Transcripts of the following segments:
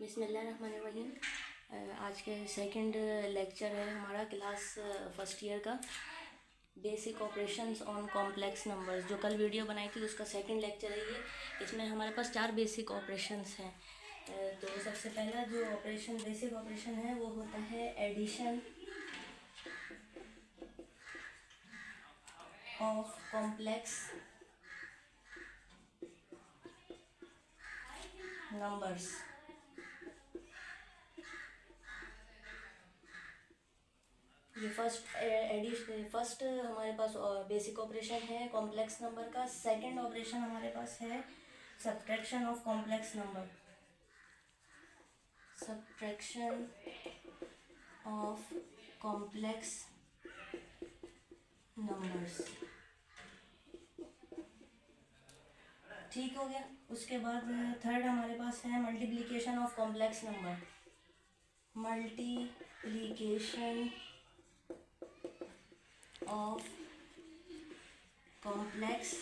बिस्मिल्लाहिर्रहमानिर्रहीम। आज के सेकंड लेक्चर है हमारा क्लास फर्स्ट ईयर का, basic operations on complex numbers. जो कल वीडियो बनाई थी उसका सेकंड लेक्चर है ये। इसमें हमारे पास 4 बेसिक ऑपरेशंस हैं। तो सबसे पहला जो बेसिक ऑपरेशन है वो होता है एडिशन ऑफ कॉम्प्लेक्स नंबर्स। ये फर्स्ट हमारे पास बेसिक ऑपरेशन है कॉम्प्लेक्स नंबर का। सेकंड ऑपरेशन हमारे पास है subtraction of complex number. Subtraction of complex numbers, ठीक हो गया। उसके बाद थर्ड हमारे पास है multiplication of complex number. Multiplication of complex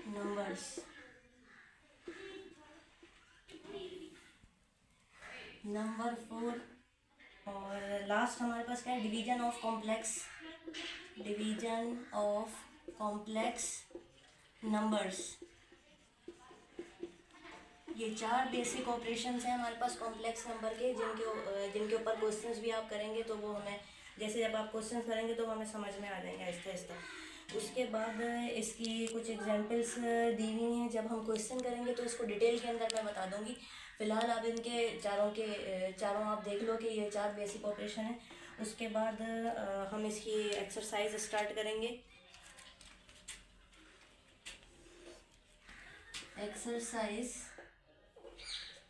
numbers। Number 4 और लास्ट हमारे पास क्या है, डिवीजन ऑफ कॉम्प्लेक्स नंबर्स। ये 4 बेसिक ऑपरेशंस हैं हमारे पास कॉम्प्लेक्स नंबर के, जिनके ऊपर क्वेश्चंस भी आप करेंगे तो वो हमें, जैसे जब आप क्वेश्चन करेंगे तो हमें समझ में आ जाएंगे आहिस्ता आहिस्ता। उसके बाद इसकी कुछ एग्जांपल्स दी हुई हैं। जब हम क्वेश्चन करेंगे तो इसको डिटेल के अंदर मैं बता दूंगी। फ़िलहाल आप इनके चारों आप देख लो कि ये 4 बेसिक ऑपरेशन है। उसके बाद हम इसकी एक्सरसाइज स्टार्ट करेंगे। एक्सरसाइज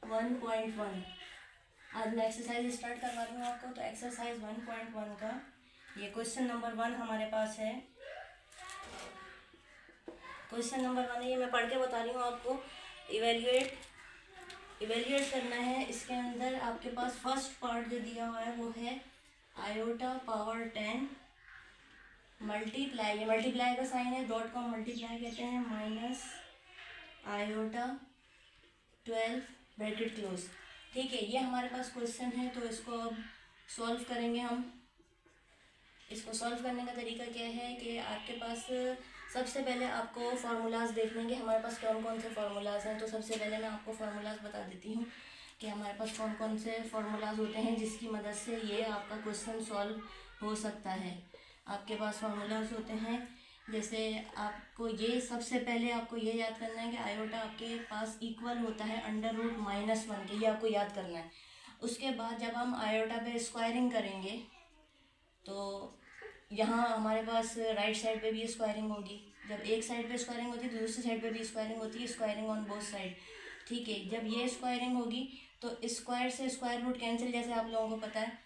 1.1। आज मैं एक्सरसाइज स्टार्ट करवा दूँ आपको। तो एक्सरसाइज 1.1 का ये क्वेश्चन नंबर 1 हमारे पास है। क्वेश्चन नंबर 1 है, ये मैं पढ़ के बता रही हूँ आपको। इवेल्युएट करना है। इसके अंदर आपके पास फर्स्ट पार्ट जो दिया हुआ है वो है आयोटा पावर 10 मल्टीप्लाई, ये मल्टीप्लाई का साइन है, डॉट कॉम मल्टीप्लाई कहते हैं, माइनस आयोटा 12 ब्रैकेट क्लोज। ठीक है, ये हमारे पास क्वेश्चन है। तो इसको अब सॉल्व करेंगे हम। इसको सॉल्व करने का तरीका क्या है कि आपके पास सबसे पहले आपको फार्मूलाज देखने के हमारे पास कौन कौन से फार्मूलाज हैं। तो सबसे पहले मैं आपको फार्मूलाज बता देती हूँ कि हमारे पास कौन कौन से फार्मूलाज होते हैं जिसकी मदद से ये आपका क्वेश्चन सॉल्व हो सकता है। आपके पास फार्मूलाज होते हैं, जैसे आपको ये सबसे पहले आपको ये याद करना है कि आयोटा आपके पास इक्वल होता है √-1 के, ये आपको याद करना है। उसके बाद जब हम आयोटा पे स्क्वायरिंग करेंगे तो यहाँ हमारे पास राइट साइड पे भी स्क्वायरिंग होगी। जब एक साइड पे स्क्वायरिंग होती है तो दूसरी साइड पे भी स्क्वायरिंग होती है, स्क्वायरिंग ऑन बोथ साइड। ठीक है, जब ये स्क्वायरिंग होगी तो स्क्वायर से स्क्वायर रूट कैंसिल, जैसे आप लोगों को पता है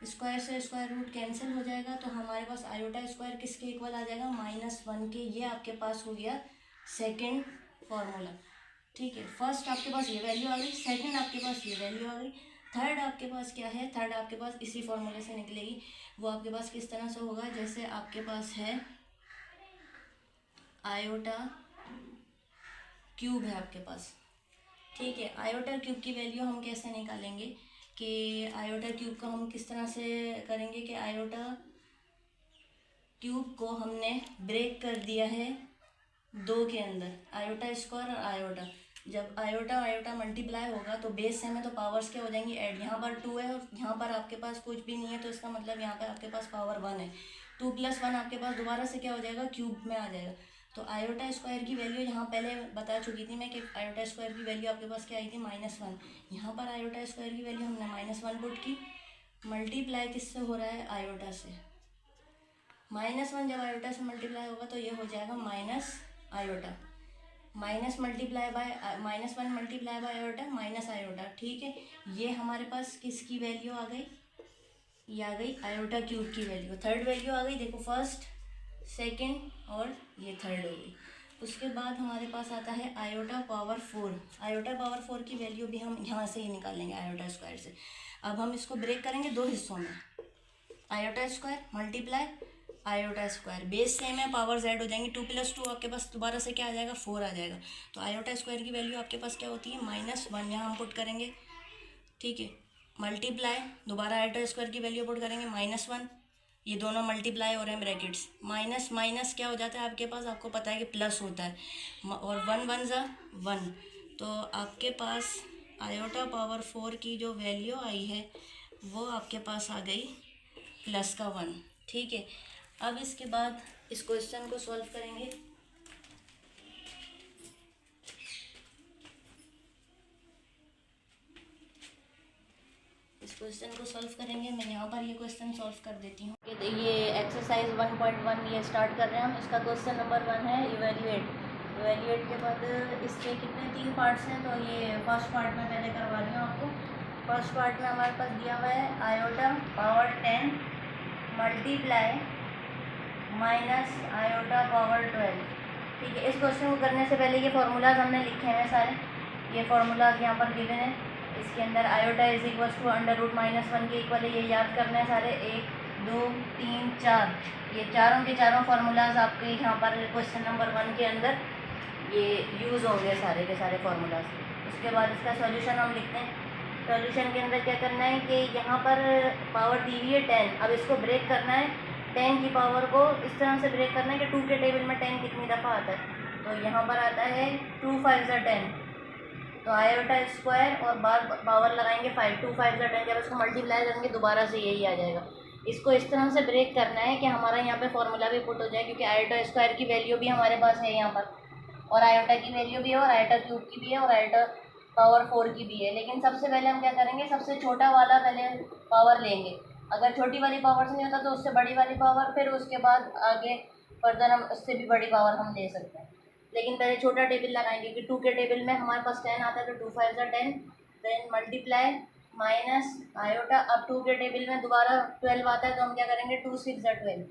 स्क्वायर से स्क्वायर रूट कैंसिल हो जाएगा। तो हमारे पास आयोटा स्क्वायर किसके इक्वल आ जाएगा, -1 के। ये आपके पास हो गया सेकेंड फॉर्मूला। ठीक है, फर्स्ट आपके पास ये वैल्यू आ गई, सेकेंड आपके पास ये वैल्यू आ गई, थर्ड आपके पास क्या है, थर्ड आपके पास इसी फॉर्मूले से निकलेगी। वो आपके पास किस तरह से होगा, जैसे आपके पास है आयोटा क्यूब है आपके पास। ठीक है, आयोटा क्यूब की वैल्यू हम कैसे निकालेंगे कि आयोटा क्यूब का हम किस तरह से करेंगे कि आयोटा क्यूब को हमने ब्रेक कर दिया है 2 के अंदर, आयोटा स्क्वायर और आयोटा। जब आयोटा मल्टीप्लाई होगा तो बेस सेम है तो पावर्स क्या हो जाएंगी, ऐड। यहाँ पर 2 है और यहाँ पर आपके पास कुछ भी नहीं है, तो इसका मतलब यहाँ पे आपके पास पावर 1 है। 2 + 1 आपके पास दोबारा से क्या हो जाएगा, क्यूब में आ जाएगा। तो आयोटा स्क्वायर की वैल्यू यहाँ पहले बता चुकी थी मैं कि आयोटा स्क्वायर की वैल्यू आपके पास क्या आई थी, -1। यहाँ पर आयोटा स्क्वायर की वैल्यू हमने -1 पुट की, मल्टीप्लाई किससे हो रहा है, आयोटा से। -1 जब आयोटा से मल्टीप्लाई होगा तो ये हो जाएगा minus iota, -1 multiply by iota minus iota. ठीक है, ये हमारे पास किसकी वैल्यू आ गई, ये आ गई आयोटा क्यूब की वैल्यू। थर्ड वैल्यू आ गई, देखो फर्स्ट सेकंड और ये थर्ड हो गई। उसके बाद हमारे पास आता है आयोटा पावर 4। आयोटा पावर 4 की वैल्यू भी हम यहाँ से ही निकालेंगे आयोटा स्क्वायर से। अब हम इसको ब्रेक करेंगे 2 हिस्सों में, iota square multiply iota square, base same है, पावर्स ऐड हो जाएंगी। 2 + 2 आपके पास दोबारा से क्या आ जाएगा, 4 आ जाएगा। तो आयोटा स्क्वायर की वैल्यू आपके पास क्या होती है, -1। यहाँ हम पुट करेंगे ठीक है, मल्टीप्लाई, दोबारा आयोटा स्क्वायर की वैल्यू पुट करेंगे -1, ये दोनों मल्टीप्लाई हो रहे हैं ब्रैकेट्स, माइनस माइनस क्या हो जाता है आपके पास, आपको पता है कि प्लस होता है, और 1 1 ज़ा 1, तो आपके पास आयोटा पावर 4 की जो वैल्यू आई है वो आपके पास आ गई +1। ठीक है, अब इसके बाद इस क्वेश्चन को सॉल्व करेंगे। इस क्वेश्चन को सॉल्व करेंगे, मैं यहाँ पर ये क्वेश्चन सॉल्व कर देती हूँ। ये एक्सरसाइज 1.1 ये स्टार्ट कर रहे हैं हम। इसका क्वेश्चन नंबर 1 है इवेल्युएट। इवेल्युएट के बाद इसके कितने 3 पार्ट्स हैं, तो ये फर्स्ट पार्ट में पहले करवा रही हूँ आपको। फर्स्ट पार्ट में हमारे पास दिया हुआ है iota power 10 multiply minus iota power 12। ठीक है, इस क्वेश्चन को करने से पहले ये फार्मूलाज हमने लिखे हैं सारे, ये फार्मूलाज यहाँ पर गिवन है। इसके अंदर आयोटा इज इक्वल टू √-1 के इक्वल है, ये याद करना है सारे, 1 2 3 4, ये चारों के चारों फार्मूलाज आपके यहाँ पर क्वेश्चन नंबर 1 के अंदर ये यूज़ होंगे सारे के सारे फार्मूलाज। उसके बाद इसका सॉल्यूशन हम लिखते हैं। सॉल्यूशन के अंदर क्या करना है कि यहाँ पर पावर दी हुई है 10, अब इसको ब्रेक करना है, 10 की पावर को इस तरह से ब्रेक करना है कि 2 के टेबल में 10 कितनी दफ़ा आता है, तो यहाँ पर आता है 2 5 ज़ा 10, तो आयोटा स्क्वायर और बार पावर लगाएंगे 5, 2 5 ज़ा 10, जब इसको मल्टीप्लाई करेंगे दोबारा से यही आ जाएगा। इसको इस तरह से ब्रेक करना है कि हमारा यहाँ पे फॉर्मूला भी पुट हो जाए, क्योंकि आयोटा स्क्वायर की वैल्यू भी हमारे पास है यहाँ पर, और आयोटा की वैल्यू भी है, और आयोटा क्यूब की भी है, और आयोटा पावर 4 की भी है। लेकिन सबसे पहले हम क्या करेंगे, सबसे छोटा वाला पहले पावर लेंगे, अगर छोटी वाली पावर से नहीं होता तो उससे बड़ी वाली पावर, फिर उसके बाद आगे फर्दर हम उससे भी बड़ी पावर हम ले सकते हैं। लेकिन पहले छोटा टेबल लगाएंगे कि 2 के टेबल में हमारे पास 10 आता है, तो 2 5 ज़ा 10, देन मल्टीप्लाई माइनस आयोटा, अब 2 के टेबल में दोबारा 12 आता है, तो हम क्या करेंगे 2 6 ज़ा 12,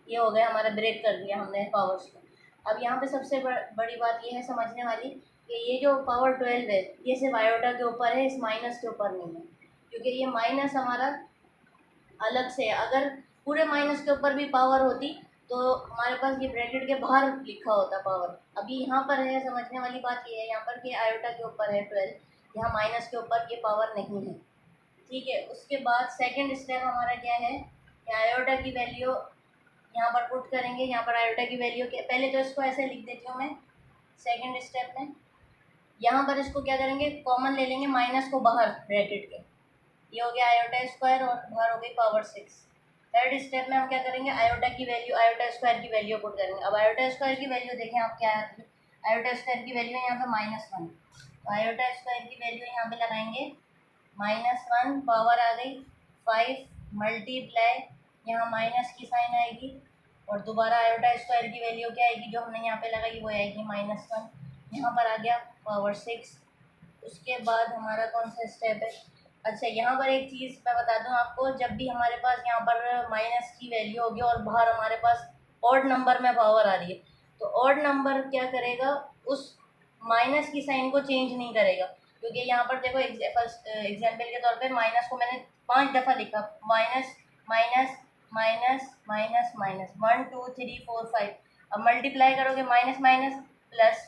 ये हो गया हमारा, ब्रेक कर दिया हमने पावर्स को। अब यहाँ पे सबसे बड़ी बात ये है समझने वाली कि ये जो पावर 12 है ये सिर्फ आयोटा के ऊपर है, इस माइनस के ऊपर नहीं है, क्योंकि ये माइनस हमारा अलग से है। अगर पूरे माइनस के ऊपर भी पावर होती तो हमारे पास ये ब्रैकेट के बाहर लिखा होता पावर। अभी यहाँ पर है, समझने वाली बात ये है यहाँ पर कि आयोटा के ऊपर है 12, यहाँ माइनस के ऊपर ये पावर नहीं है। ठीक है, उसके बाद सेकंड स्टेप हमारा क्या है कि आयोटा की वैल्यू यहाँ पर पुट करेंगे, यहाँ पर आयोटा की वैल्यू के पहले तो इसको ऐसे लिख देती हूँ मैं सेकंड स्टेप में, यहाँ पर इसको क्या करेंगे कॉमन ले लेंगे, माइनस को बाहर ब्रैकेट के, ये हो गया आयोटा स्क्वायर और बाहर हो गई पावर 6। थर्ड स्टेप में हम क्या करेंगे, आयोटा की वैल्यू आयोटा स्क्वायर की वैल्यू पुट करेंगे। अब आयोटा स्क्वायर की वैल्यू देखें आप क्या आती है, आयोटा स्क्वायर की वैल्यू यहाँ पे -1, तो आयोटा स्क्वायर की वैल्यू यहाँ पे लगाएंगे -1, पावर आ गई 5, मल्टीप्लाई यहाँ माइनस की साइन आएगी, और दोबारा आयोटा स्क्वायर की वैल्यू क्या आएगी जो हमने यहाँ पे लगाई वो आएगी -1, यहाँ पर आ गया पावर 6। उसके बाद हमारा कौन सा स्टेप है, अच्छा यहाँ पर एक चीज़ मैं बता दूँ आपको, जब भी हमारे पास यहाँ पर माइनस की वैल्यू होगी और बाहर हमारे पास ऑड नंबर में पावर आ रही है, तो ऑड नंबर क्या करेगा, उस माइनस की साइन को चेंज नहीं करेगा, क्योंकि यहाँ पर देखो एग्जाम्पल के तौर पे माइनस को मैंने 5 दफ़ा लिखा, minus minus minus minus minus 1 2 3 4 5, अब मल्टीप्लाई करोगे minus minus plus,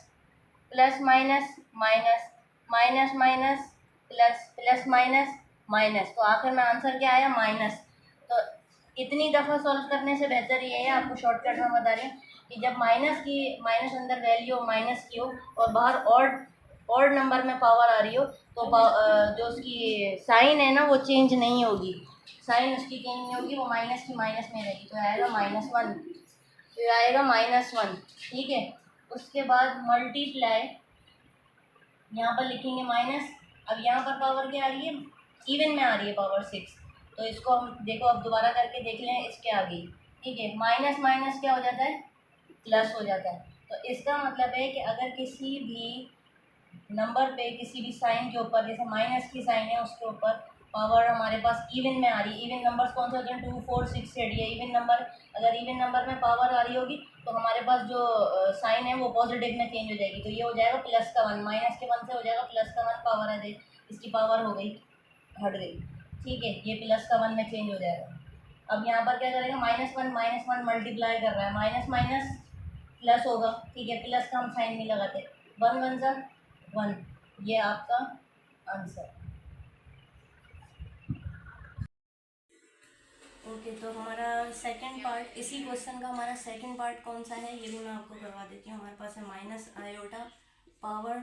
plus minus minus, minus minus plus, plus minus minus, तो आखिर में आंसर क्या आया माइनस। तो इतनी दफ़ा सॉल्व करने से बेहतर ये है, आपको शॉर्टकट में बता रही हूँ कि जब माइनस अंदर वैल्यू माइनस की हो और बाहर ऑड नंबर में पावर आ रही हो, तो जो उसकी साइन है ना वो चेंज नहीं होगी, साइन उसकी चेंज नहीं होगी, वो माइनस की माइनस में रहेगी, तो आएगा -1, तो आएगा -1। ठीक है, उसके बाद मल्टीप्लाई यहाँ पर लिखेंगे माइनस, अब यहाँ पर पावर क्या आ रही है, इवन में आ रही है पावर 6, तो इसको हम देखो अब दोबारा करके देख लें इसके आगे। ठीक है, माइनस माइनस क्या हो जाता है, प्लस हो जाता है, तो इसका मतलब है कि अगर किसी भी नंबर पे किसी भी साइन के ऊपर, जैसे माइनस की साइन है उसके ऊपर पावर हमारे पास इवन में आ रही है, इवन नंबर्स कौन से होते हैं 2 4 6 8, ये इवन नंबर, अगर इवन नंबर में पावर आ रही होगी तो हमारे पास जो साइन है वो पॉजिटिव में चेंज हो जाएगी, तो ये हो जाएगा +1, माइनस के 1 से हो जाएगा +1, पावर आ जाएगी, इसकी पावर हो गई हट गई। ठीक है, ये +1 में चेंज हो जाएगा। अब यहाँ पर क्या करेगा, -1 मल्टीप्लाई कर रहा है, माइनस माइनस प्लस होगा। ठीक है, प्लस का हम साइन नहीं लगाते, 1 1 ज़ा 1, ये आपका आंसर। ओके, तो हमारा सेकंड पार्ट, इसी क्वेश्चन का हमारा सेकंड पार्ट कौन सा है ये भी मैं आपको करवा देती हूँ। हमारे पास है माइनस आयोटा पावर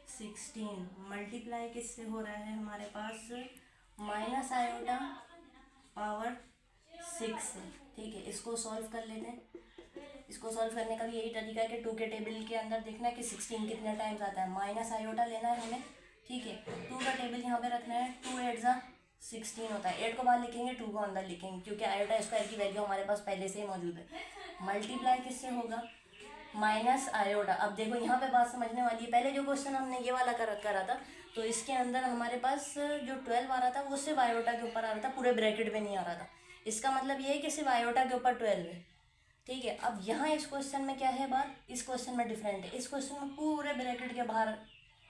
16 मल्टीप्लाई किससे हो रहा है हमारे पास, माइनस आयोटा पावर 6 से। ठीक है, इसको सॉल्व कर लेते हैं। इसको सॉल्व करने का भी यही तरीका है कि 2 के टेबल के अंदर देखना है कि 16 कितने टाइम्स आता है, माइनस आयोटा लेना है हमें। ठीक है, 2 का टेबल यहाँ पे रखना है, 2 8 जा 16 होता है, 8 को बाहर लिखेंगे 2 को अंदर लिखेंगे, क्योंकि आयोटा स्क्वायर की वैल्यू हमारे पास पहले से ही मौजूद है। मल्टीप्लाई किससे होगा, माइनस आयोटा। अब देखो यहाँ पे बात समझने वाली है, पहले जो क्वेश्चन हमने ये वाला करा था तो इसके अंदर हमारे पास जो 12 आ रहा था वो सिर्फ आयोटा के ऊपर आ रहा था, पूरे ब्रैकेट में नहीं आ रहा था। इसका मतलब ये है कि सिर्फ आयोटा के ऊपर 12 है। ठीक है, अब यहाँ इस क्वेश्चन में क्या है बात, इस क्वेश्चन में डिफरेंट है। इस क्वेश्चन में पूरे ब्रैकेट के बाहर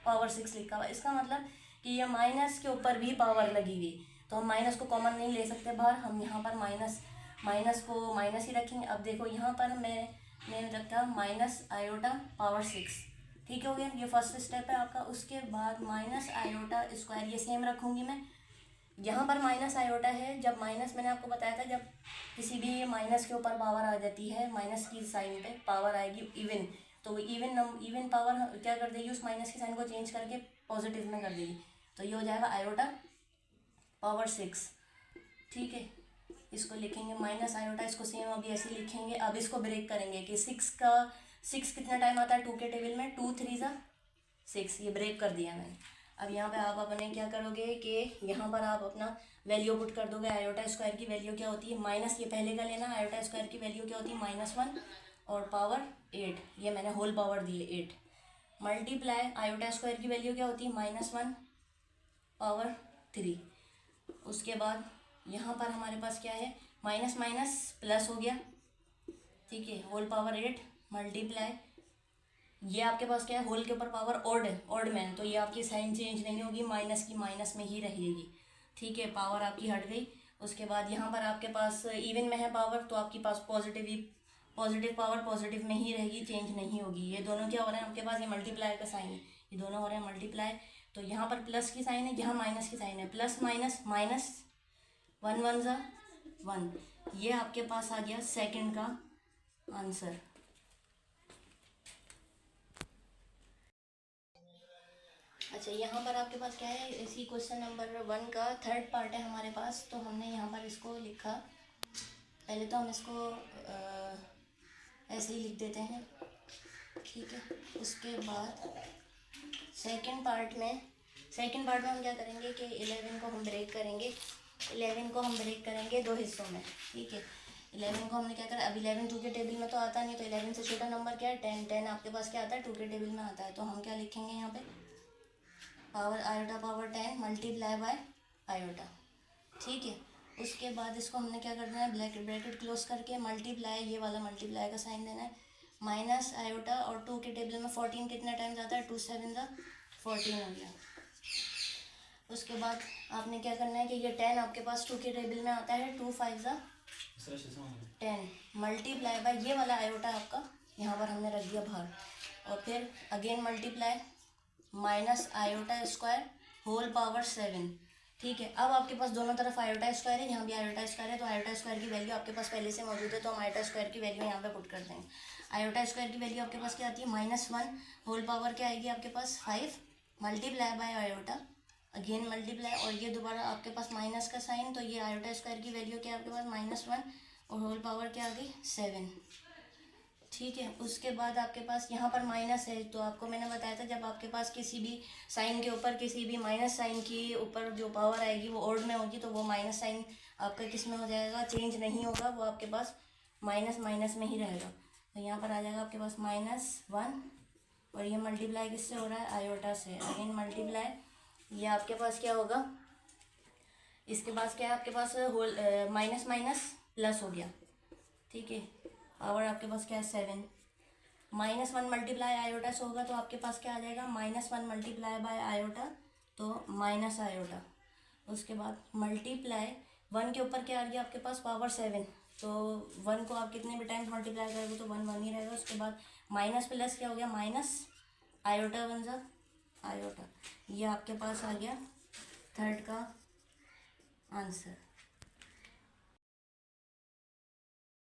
पावर 6 लिखा हुआ है। इसका मतलब कि ये माइनस के ऊपर भी पावर लगी हुई, तो हम माइनस को कॉमन नहीं ले सकते बाहर, हम यहाँ पर माइनस को माइनस ही रखेंगे। अब देखो यहाँ पर मैंने रखा माइनस आयोटा पावर 6। ठीक हो गया, ये फर्स्ट स्टेप है आपका। उसके बाद माइनस आयोटा स्क्वायर, ये सेम रखूँगी मैं। यहाँ पर माइनस आयोटा है, जब माइनस मैंने आपको बताया था जब किसी भी माइनस के ऊपर पावर आ जाती है, माइनस की साइन पे पावर आएगी इवन, तो वो इवन पावर क्या कर देगी, उस माइनस की साइन को चेंज करके पॉजिटिव में कर देगी, तो ये हो जाएगा आयोटा पावर 6। ठीक है, इसको लिखेंगे माइनस आयोटा, इसको सेम अभी ऐसे लिखेंगे। अब इसको ब्रेक करेंगे कि 6 कितना टाइम आता है 2 के टेबल में, 2 3 जा 6, ये ब्रेक कर दिया मैंने। अब यहाँ पे आप अपने क्या करोगे कि यहाँ पर आप अपना वैल्यू पुट कर दोगे। आयोटा स्क्वायर की वैल्यू क्या होती है, माइनस, ये पहले का लेना, आयोटा स्क्वायर की वैल्यू क्या होती है -1 और पावर 8, ये मैंने होल पावर दी है 8। मल्टीप्लाई आयोटा स्क्वायर की वैल्यू क्या होती है -1 पावर 3। उसके बाद यहाँ पर हमारे पास क्या है, माइनस माइनस प्लस हो गया। ठीक है, होल पावर 8 मल्टीप्लाई, ये आपके पास क्या है, होल के ऊपर पावर ऑड है, ऑड में, तो ये आपकी साइन चेंज नहीं होगी, माइनस की माइनस में ही रहेगी। ठीक है, पावर आपकी हट गई। उसके बाद यहाँ पर आपके पास इवन में है पावर, तो आपके पास पॉजिटिव पावर पॉजिटिव में ही रहेगी, चेंज नहीं होगी। ये दोनों क्या हो रहे हैं आपके पास, ये मल्टीप्लाई का साइन है, ये दोनों हो रहे हैं मल्टीप्लाई। तो यहाँ पर प्लस की साइन है, यहाँ माइनस की साइन है, प्लस माइनस माइनस, 1 1 जा 1, ये आपके पास आ गया सेकंड का आंसर। अच्छा, यहाँ पर आपके पास क्या है, इसी क्वेश्चन नंबर 1 का थर्ड पार्ट है हमारे पास, तो हमने यहाँ पर इसको लिखा। पहले तो हम इसको ऐसे ही लिख देते हैं। ठीक है, उसके बाद सेकंड पार्ट में हम क्या करेंगे कि 11 को हम ब्रेक करेंगे। 11 को हम ब्रेक करेंगे 2 हिस्सों में। ठीक है, 11 को हमने क्या करा, अब 11 2 के टेबल में तो आता नहीं, तो 11 से छोटा नंबर क्या है 10। 10 आपके पास क्या आता है 2 के टेबल में आता है, तो हम क्या लिखेंगे यहाँ पे, power iota power 10 multiply by iota. ठीक है, उसके बाद इसको हमने क्या करना है, ब्रैकेट क्लोज करके मल्टीप्लाई, ये वाला मल्टीप्लाई का साइन देना है, माइनस आयोटा, और 2 के टेबल में 14 कितने टाइम्स आता है, 2 7 जा 14 हो गया। उसके बाद आपने क्या करना है कि ये 10 आपके पास 2 के टेबल में आता है, 2 5 जा 10 मल्टीप्लाई बाय ये वाला आयोटा आपका यहाँ पर हमने रख दिया बाहर, और फिर again multiply minus iota square whole power 7। ठीक है, अब आपके पास दोनों तरफ आयोटा स्क्वायर है, यहाँ भी आयोटा स्क्वायर है, तो आयोटा स्क्वायर की वैल्यू आपके पास पहले से मौजूद है, तो हम आयोटा स्क्वायर की वैल्यू यहाँ पे पुट कर देंगे। आयोटा स्क्वायर की वैल्यू आपके पास क्या आती है, -1 होल पावर क्या आएगी आपके पास 5 multiply by iota, again multiply, और ये दोबारा आपके पास माइनस का साइन, तो ये आयोटा स्क्वायर की वैल्यू क्या है आपके पास -1 और होल पावर क्या आ गई 7। ठीक है, उसके बाद आपके पास यहाँ पर माइनस है, तो आपको मैंने बताया था जब आपके पास किसी भी साइन के ऊपर, किसी भी माइनस साइन की ऊपर जो पावर आएगी वो ऑड में होगी, तो वो माइनस साइन आपका किस में हो जाएगा, चेंज नहीं होगा, वो आपके पास माइनस माइनस में ही रहेगा। तो यहाँ पर आ जाएगा आपके पास -1, और ये मल्टीप्लाई किससे हो रहा है, आयोटा से, अगेन मल्टीप्लाई, ये आपके पास क्या होगा, इसके पास क्या है आपके पास होल माइनस माइनस प्लस हो गया। ठीक है, पावर आपके पास क्या है 7, -1 मल्टीप्लाई आयोटा से होगा, तो आपके पास क्या आ जाएगा, -1 मल्टीप्लाई बाय आयोटा, तो माइनस आयोटा। उसके बाद मल्टीप्लाई 1 के ऊपर क्या आ गया आपके पास पावर 7, तो 1 को आप कितने भी टाइम्स मल्टीप्लाई करोगे तो 1 1 ही रहेगा। उसके बाद माइनस प्लस क्या हो गया, माइनस आयोटा 1 जा आयोटा, ये आपके पास आ गया थर्ड का आंसर।